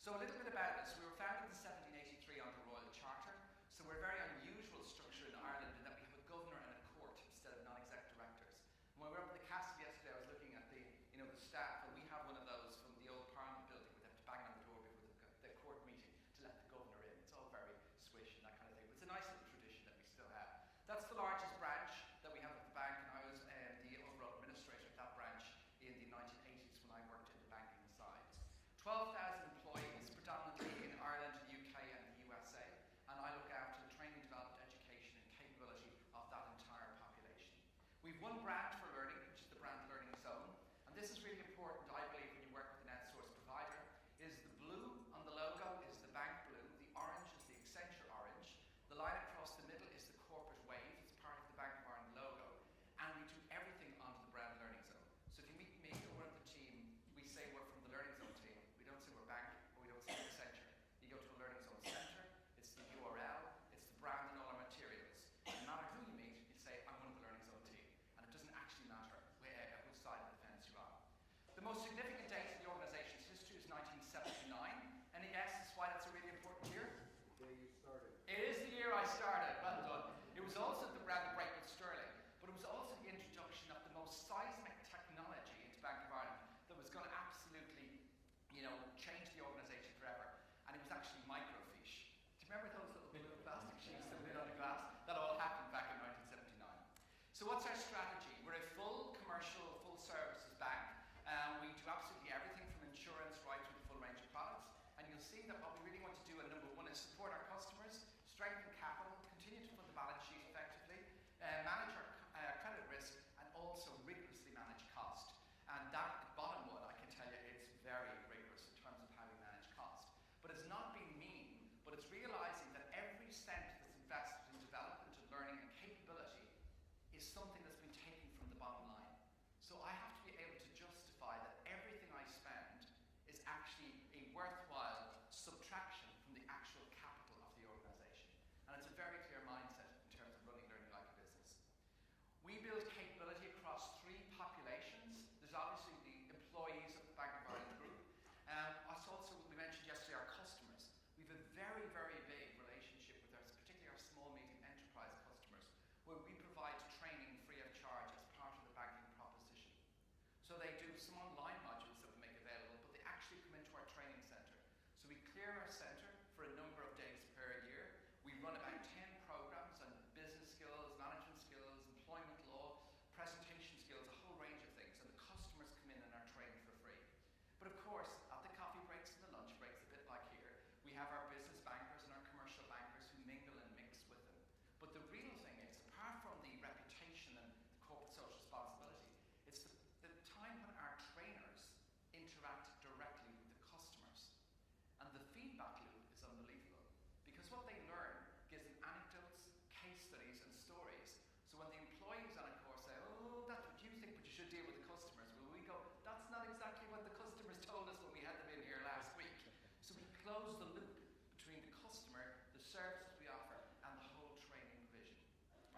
So a little bit about us. We were founded in 1783 under Royal Charter. So we're a very unusual structure in Ireland in that we have a governor and a court instead of non-exec directors. And when we were up at the castle yesterday, I was looking at the staff, and we have one of those from the old Parliament building where they have to bang on the door before the court meeting to let the governor in. It's all very swish and that kind of thing. But it's a nice little tradition that we still have. That's the largest branch that we have at the bank, and I was the overall administrator of that branch in the 1980s when I worked in the banking side. 12,000 employees, predominantly in Ireland, the UK and the USA, and I look after the training, development, education and capability of that entire population. We've one brand for learning, which is the brand learning zone, and this is really important, I believe, when you work with an outsourced provider. Is the blue on the logo is the bank blue, the orange is the Accenture orange, the line across the middle is the corporate wave, it's part of the Bank of Ireland logo, and we do everything onto the brand learning zone. So if you meet me or one of the team, we say we're from the learning zone team. We don't say we're bank, or we don't say Accenture. You go to the learning zone center, it's the URL, it's the brand and all our materials. No matter who you meet, you say, I'm one of the learning zone team. And it doesn't actually matter which side of the fence you're on. The most significant date in the organization's history is 1979. Any guesses why that's a really important year? The day you started. It is the year I started, well done. It was also the ground break with Sterling, but it was also the introduction of the most seismic technology into Bank of Ireland that was going to absolutely, change the organisation forever. And it was actually microfiche. Do you remember those little blue plastic sheets that went on the glass? That all happened back in 1979. So what's our strategy? We're a full commercial, full services bank. We do absolutely everything from insurance right through the full range of products. And you'll see that what we really want to do, and number one, is support our customers, strengthen capital, continue to fund the balance sheet effectively, manage our credit risk, and also rigorously manage cost. And that bottom one, I can tell you, it's very rigorous in terms of how we manage cost. But it's not being mean, but it's realizing that every cent that's invested in development and learning and capability is something that's been taken from the bottom line. So I have to be able to justify that everything I spend is actually a worthwhile subtraction from the actual capital of the organization. And it's a very clear mindset in terms of running learning like a business. We build capability across three populations. There's obviously the employees of the Bank of Ireland group. Also, we mentioned yesterday, our customers. We have a very, very big relationship with particularly our small, medium enterprise customers, where we provide training free of charge as part of the banking proposition. So they do some online modules that we make available, but they actually come into our training centre. So we clear our centre for a number of days per year. We run about 10 programs on business skills, management skills, employment law, presentation skills, a whole range of things, and the customers come in and are trained for free. But of course, at the coffee breaks and the lunch breaks, a bit like here, we have our business bankers and our commercial bankers who mingle and mix with them. But the real thing is, apart from the reputation and the corporate social responsibility, it's the time when our trainers interact directly with the customers. And the feedback loop is unbelievable. Because what they learn gives them anecdotes, case studies, and stories. So when the employees on a course say, oh, that's what you think, but you should deal with the customers, well, we go, that's not exactly what the customers told us when we had them in here last week. So we close the loop between the customer, the services we offer, and the whole training provision.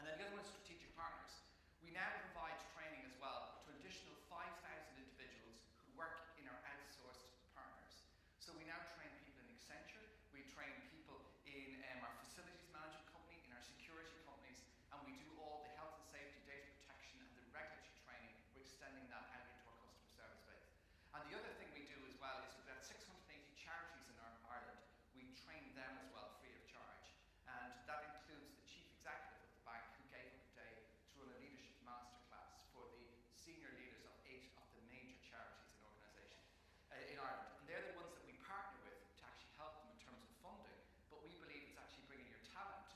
And then the other one is strategic partners. We now provide training as well to an additional 5,000 individuals who work in our outsourced partners. So we now train people in Accenture, we train people in our facilities management company, in our security companies, and we do all the health and safety, data protection, and the regulatory training. We're extending that out into our customer service base. And the other thing we do as well is we've got 680 charities in Ireland. We train them as well free of charge. And that includes the chief executive of the bank who gave up a day to run a leadership masterclass for the senior leaders of 8 of the major charities and organisations in Ireland. And they're the ones that we partner with to actually help them in terms of funding. But we believe it's actually bringing your talent,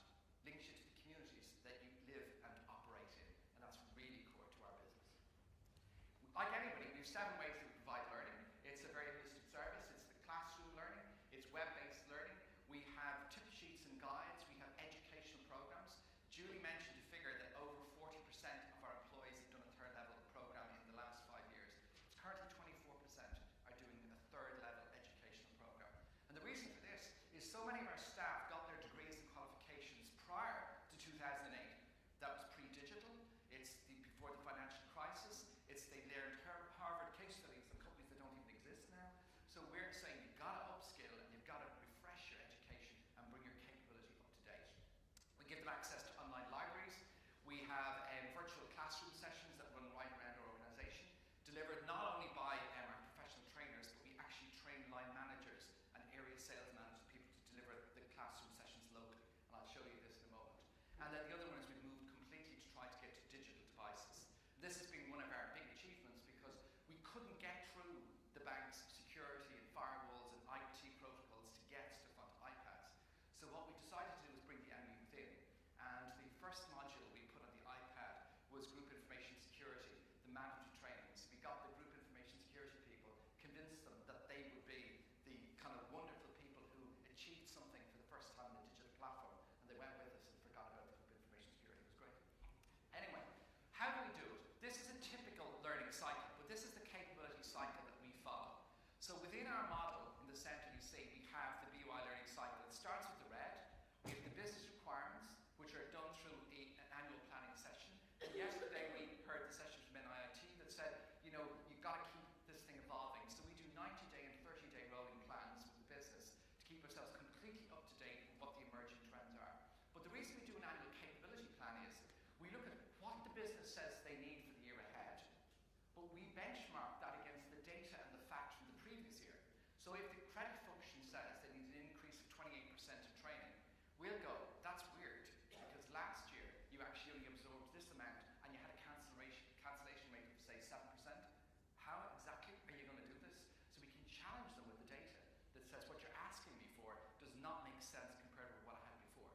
links you to the communities that you live and operate in. And that's really core to our business. Like anybody, we have 7 ways that we provide learning. It's a very holistic service. It's the classroom learning. It's web-based learning. We have tip sheets and guides. We have educational programs. Julie mentioned a figure that over 40% of our employees have done a 3rd level program in the last 5 years. It's currently 24% are doing a 3rd level educational program. And the reason for this is so many of our staff got their degrees and qualifications prior to 2008. That was pre-digital. It's before the financial crisis. It's they learned Harvard case study benchmark that against the data and the facts from the previous year. So if the credit function says they need an increase of 28% in training, we'll go, that's weird, because last year you actually only absorbed this amount and you had a cancellation rate of, say, 7%. How exactly are you going to do this? So we can challenge them with the data that says what you're asking me for does not make sense compared with what I had before.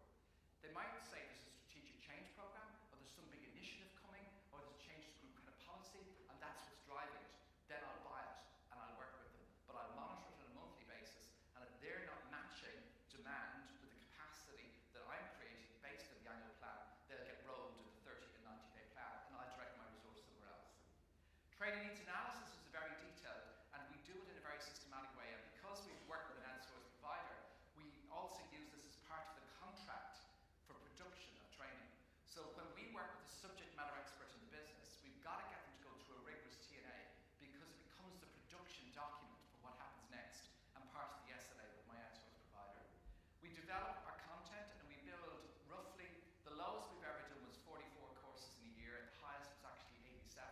They might say there's a strategic change program, or there's some big initiative coming, or there's a change to group credit policy, and that's what's driving it. Then I'll buy it and I'll work with them. But I'll monitor it on a monthly basis, and if they're not matching demand with the capacity that I'm creating based on the annual plan, they'll get rolled to the 30 and 90-day plan, and I'll direct my resource somewhere else. Training needs analysis is very detailed, and we do it in a very systematic way. And because we've worked with an outsourced provider, we also use this as part of the contract for production of training. So when we work with a subject matter expert in the business, we've got to get them to go through a rigorous T&A, because it becomes the production document for what happens next and part of the SLA with my outsourced provider. We develop our content and we build roughly, the lowest we've ever done was 44 courses in a year, and the highest was actually 87.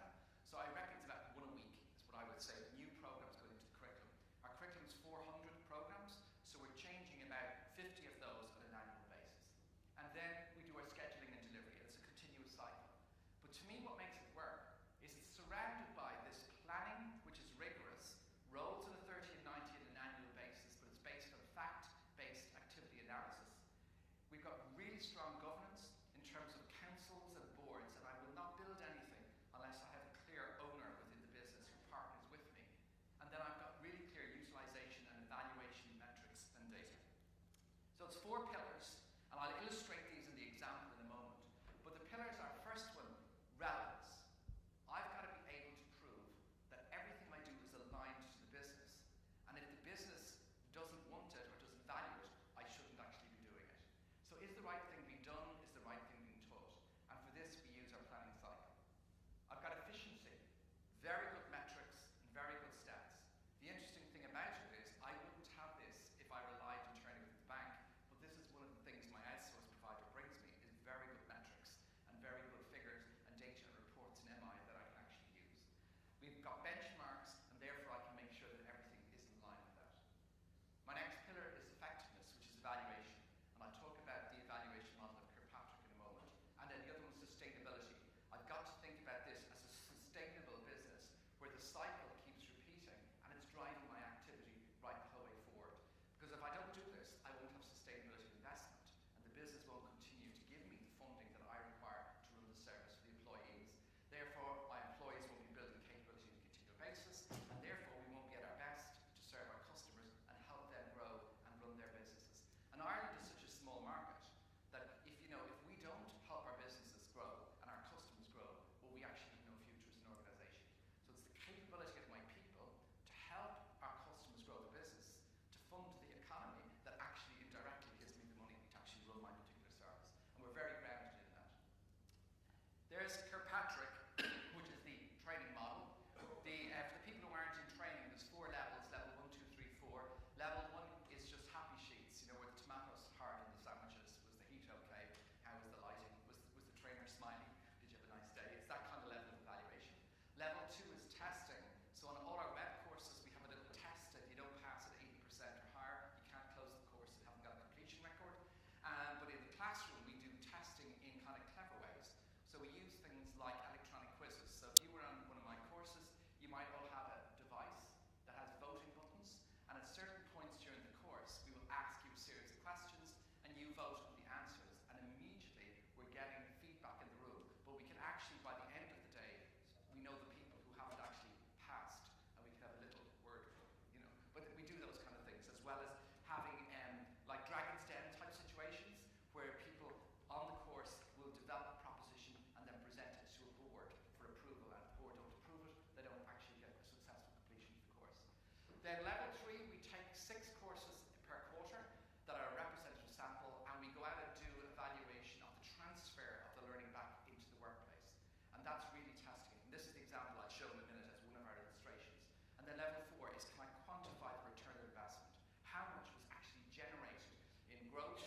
So I reckon it's about one a week is what I would say, new programs going into the curriculum. Our curriculum is 400 programs, so we're changing about 50 of those on an annual basis. And then we do our scheduling and delivery, and it's a continuous cycle. But to me, what makes it work is it's surrounded by this planning, which is rigorous, rolls on a 30 and 90 on an annual basis, but it's based on fact-based activity analysis. We've got really strong governance in terms of councils and boards, and I will not build anything unless I have a clear owner within the business who partners with me. And then I've got really clear utilization and evaluation metrics and data. So it's 4 pillars, and I'll illustrate these in the example in a moment. But the pillars are, first one, relevance. I've got to be able to prove that everything I do is aligned to the business. And if the business doesn't want it or doesn't value it, I shouldn't actually be doing it. So is the right thing being done? Is the right thing being taught? And for this, we use our planning cycle. I've got efficiency, very good metrics, and very good stats. The interesting thing about it is I wouldn't have this if I relied internally with the bank, but this is one of the things my outsourced provider brings me, is very good metrics and very good figures and data and reports in MI that I can actually use. We've got benchmarks, and therefore I can make sure that everything is in line with that. My next pillar is effectiveness, which is evaluation. And I'll talk about the evaluation model of Kirkpatrick in a moment. And then the other one is sustainability. I've got to think about this as a sustainable business where the cycle keeps repeating and it's driving my activity right the whole way forward. Because if I don't do this, I won't have sustainability investment, and the business won't continue to give me the funding that I require to run the service for the employees. Therefore, my employees won't be building capability on a continual basis, and therefore we won't be at our best to serve our customers and help them grow and run their businesses. And Ireland is such a small market that if we don't help our businesses grow and our customers grow, well, we actually have no future as an organisation. So it's the capability of my people to help our customers grow the business, to fund the economy, that actually indirectly gives me the money to actually run my particular service. And we're very grounded in that. There's Kirkpatrick, which is the training model. For the people who aren't in training, there's 4 levels, level 1, 2, 3, 4. Level 1 is just happy sheets, where the tomatoes hard in the sandwiches. Was the heat okay? How was the lighting? Was the trainer smiling? Did you have a nice day? It's that kind of level of evaluation. Level 2 is testing. So on all our web courses, we have a little test. If you don't pass at 80% or higher, you can't close the course if you haven't got a completion record. But in the classroom, we do testing in kind of clever ways. So we use things like electronic quizzes. So if you were on one of my courses, you might all have a device that has voting buttons, and at certain points during the course, we will ask you a series of questions, and you vote on the answers, and immediately we're getting feedback in the room. But we can actually, by the end of the day, we know the people who haven't actually passed, and we can have a little word, But we do those kind of things, as well as having like Dragon's Den type situations, where people on the course will develop a proposition and then present it to a board for approval, and if the board don't approve it, they don't actually get a successful completion of the course. Then level 3, we take 6 courses per quarter that are a representative sample, and we go out and do evaluation of the transfer of the learning back into the workplace. And that's really testing. And this is the example I'll show in a minute as one of our illustrations. And then level 4 is, can I quantify the return of investment? How much was actually generated in growth,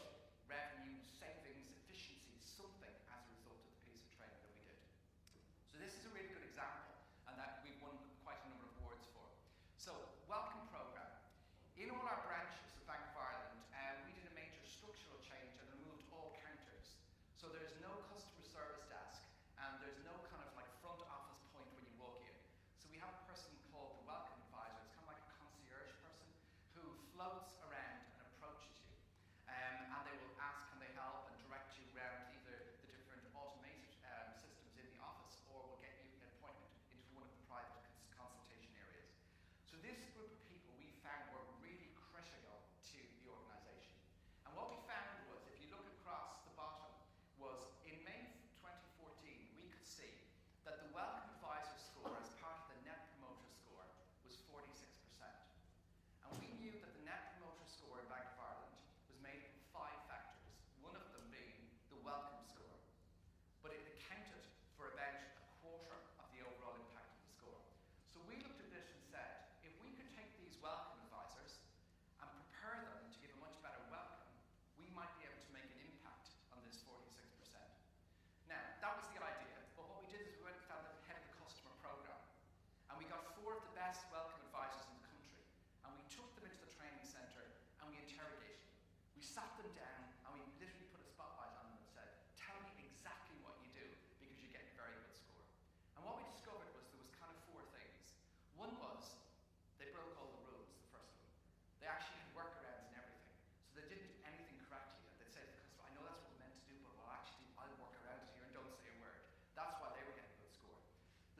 revenue, savings, efficiency, something as a result of the piece of training that we did. So this is a really good example, and that we've won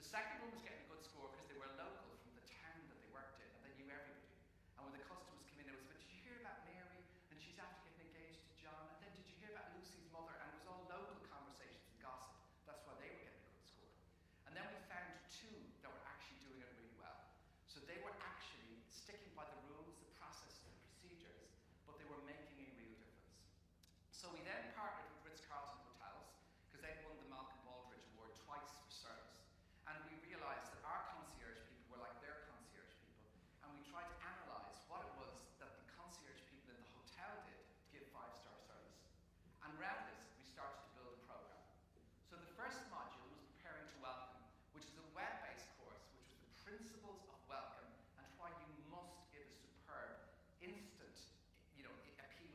second one was getting a good score because they were local from the town that they worked in and they knew everybody. And when the customers came in, it was, but did you hear about Mary? And she's after getting engaged to John. And then did you hear about Lucy's mother? And it was all local conversations and gossip. That's why they were getting a good score. And then we found two that were actually doing it really well. So they were actually sticking by the rules, the processes, the procedures, but they were making a real difference. So we then partnered with Ritz-Carlton Hotels, because they won the Malcolm Baldrige Award twice for service. And we realized that our concierge people were like their concierge people. And we tried to analyze what it was that the concierge people in the hotel did to give 5-star service. And around this, we started to build a program. So the first module was Preparing to Welcome, which is a web-based course, which was the principles of welcome and why you must give a superb, instant, appeal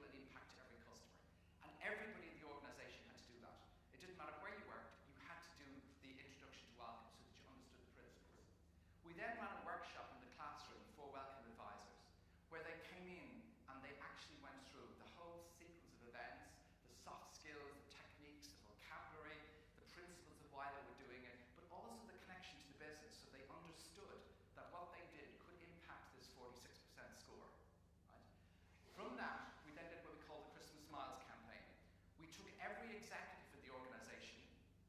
and impact to every customer. And everybody in the organization had to do that. It didn't matter where you worked, you had to do the introduction to welcome so that you understood the principles. We then ran a workshop in the classroom for welcome advisors, where they came in and they actually went through the whole sequence of events, the soft skills, the techniques, the vocabulary, the principles of why they were doing it, but also the connection to the business, so they understood that what they did could impact this 46% score. Right? From that, we then did what we call the Christmas Smiles campaign. We took every executive in the organization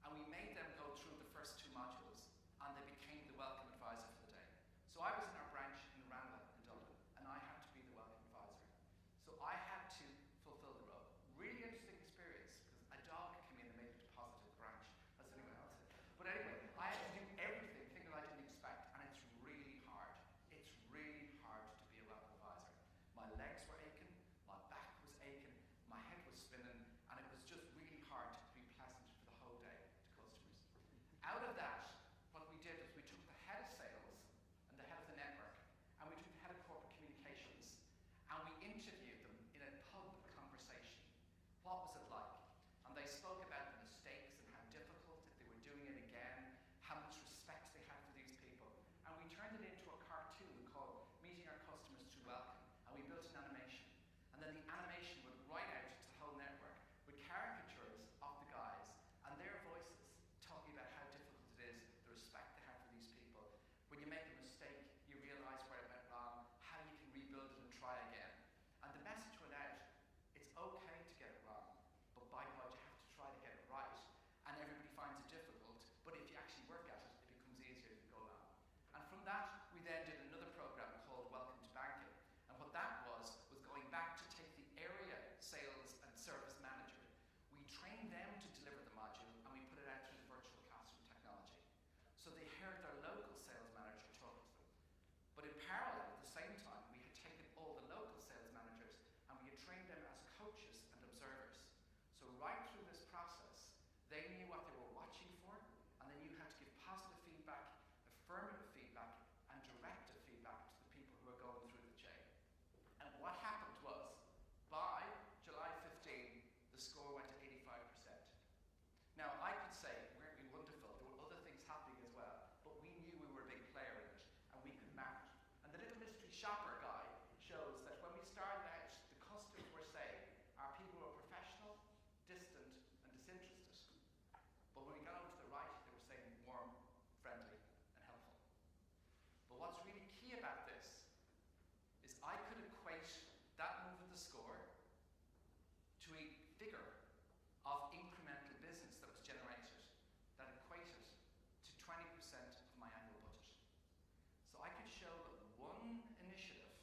and we made them go through the first two modules, and they became the welcome advisor for the day. So I was in our branch in Ranelagh in Dublin, and I had to be the welcome advisor. So I had to fulfill the role. Really interesting experience, because a dog came in and made a deposit at the branch. That's anyone else. But anyway, I had to do everything, things I didn't expect, and it's really hard. It's really hard to be a welcome advisor. My legs were aching, my back was aching, my head was spinning, and it was just really hard to be pleasant for the whole day to customers. Out of that, what we did is we took the head of sales and the head of the network, and we took the head of corporate communications, and we interviewed them in a pub conversation. What was it like? And they spoke about the mistakes and how difficult, if they were doing it again, how much respect they had for these people. And we turned it into a cartoon called Meeting Our Customers Through Welcome, and we built an animation. And then the animation would write out to the whole network with caricatures of the guys and their voices talking about how difficult it is, the respect they have for these people. When you make a mistake, you realize where it went wrong, how you can rebuild it and try again. And the message went out, it's okay to get it wrong, but by God, you have to try to get it right. And everybody finds it difficult, but if you actually work at it, it becomes easier as you go along. And from that, we then did another program called Welcome to Banking. And what that was going back to take the area sales and service manager. We trained them to deliver the module, and we put it out through the virtual classroom technology. So they heard their local sales manager talk to them. But in parallel, at the same time, we had taken all the local sales managers and we had trained them as coaches and observers. So right through this process, they knew what they were watching for, and they knew how to give positive feedback, affirmative feedback, and directive feedback to the people who are going through the chain. And what happened was, by July 15, the score went to 85%. Now, I could say, weren't we wonderful? There were other things happening as well, but we knew we were a big player in it, and we could map it. And the little mystery shopper guy shows that when we started out, the customers were saying our people were professional, distant, and disinterested. But when we got over to the right, they were saying warm, friendly, and helpful. But what's really key about this is I could equate that move of the score to a figure of incremental business that was generated that equated to 20% of my annual budget. So I could show that one initiative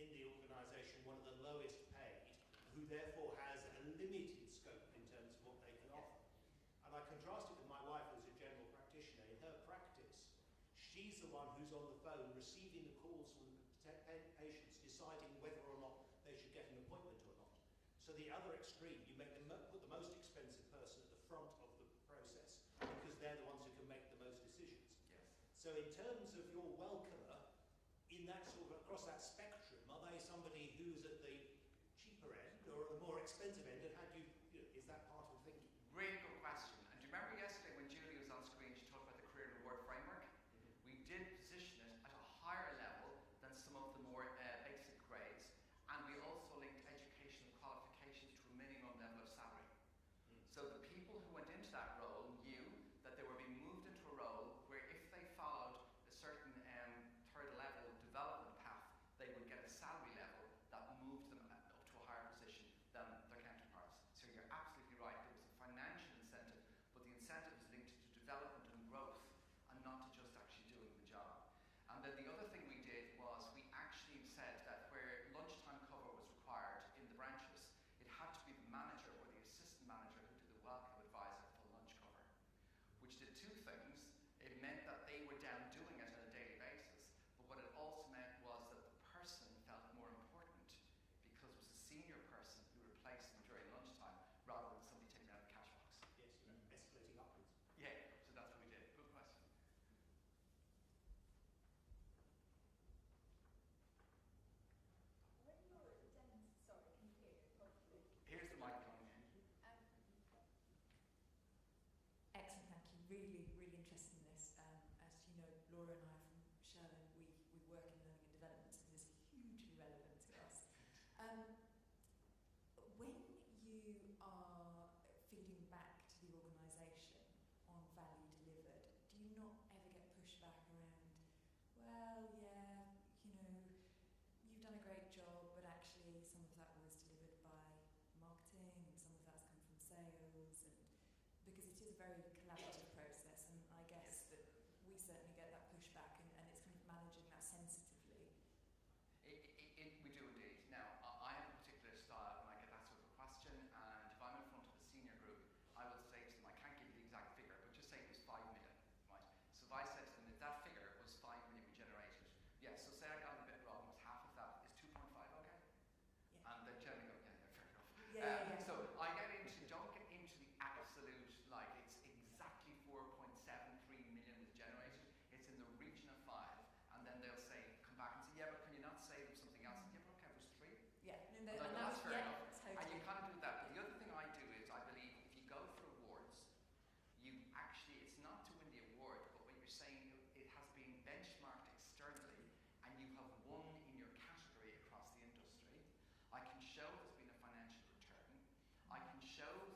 in the organisation one of the lowest paid, who therefore has a limited scope in terms of what they can offer. And I contrast it with my wife as a general practitioner. In her practice, she's the one who's on the phone receiving the calls from the patients, deciding whether or not they should get an appointment or not. So the other extreme, you make put the most expensive person at the front of the process because they're the ones who can make the most decisions. Yes. So in terms of your welcomer, in that sort of across that spectrum, are they somebody who's at the cheaper end or at the more expensive end? And how do you know, is that part of thinking? Really good question. And do you remember yesterday when Julie was on screen, she talked about the career and reward framework? We did position it at a higher level than some of the more basic grades, and we also linked educational qualifications to a minimum level of salary. So the people who went into that role knew that they were being moved into a role where if they followed a certain third level development path, they would get a salary level that moved them up to a higher position than their counterparts. So you're absolutely right, there was a financial incentive, but the incentive is linked to development and growth and not to just actually doing the job. And then the other thing we did was we actually said that where lunchtime cover was required in the branches, it had to be the manager or the assistant manager who did the welcome advisor for lunch cover, which did two things. It meant that they were down doing it on a daily basis, but what it also meant was that the person felt more important because it was a senior person who replaced them during lunchtime rather than somebody taking out the cash box. Yes, escalating upwards. Yeah, so that's what we did. Good question. When you're at the dentist, sorry, can you hear it properly? Here's the mic coming in. Excellent, thank you. Really, really interested in this. As you know, Laura and I are from Sherlin. We work in learning and development, so this is hugely relevant to us. When you are feeding back to the organisation on value delivered, do you not ever get pushback around, well, yeah, you know, you've done a great job, but actually some of that was delivered by marketing and some of that's come from sales, and because it is a very collaborative process, and I guess that we certainly get that pushback, and it's kind of managing that sensitively. We do indeed. Now, I have a particular style when I get that sort of a question, and if I'm in front of a senior group, I will say to them, I can't give you the exact figure, but just say it was 5 million, right? So if I said to them, if that figure was 5 million we generated, yeah, so say I got it a bit wrong, it was half of that, is 2.5 okay? Yeah. And they're generally go, yeah, fair enough. Yeah. So I don't get into the absolute, like it's exactly 4.73 million was generated, it's in the region of 5, and then they'll say, come back and say, yeah, but can you not say there was something else? Yeah, but okay, it was 3. Yeah, And that's fair enough. totally. And you can't do that. But the other thing I do is I believe if you go for awards, you actually, it's not to win the award, but what you're saying, it has been benchmarked externally and you have won in your category across the industry. I can show there's been a financial return. I can show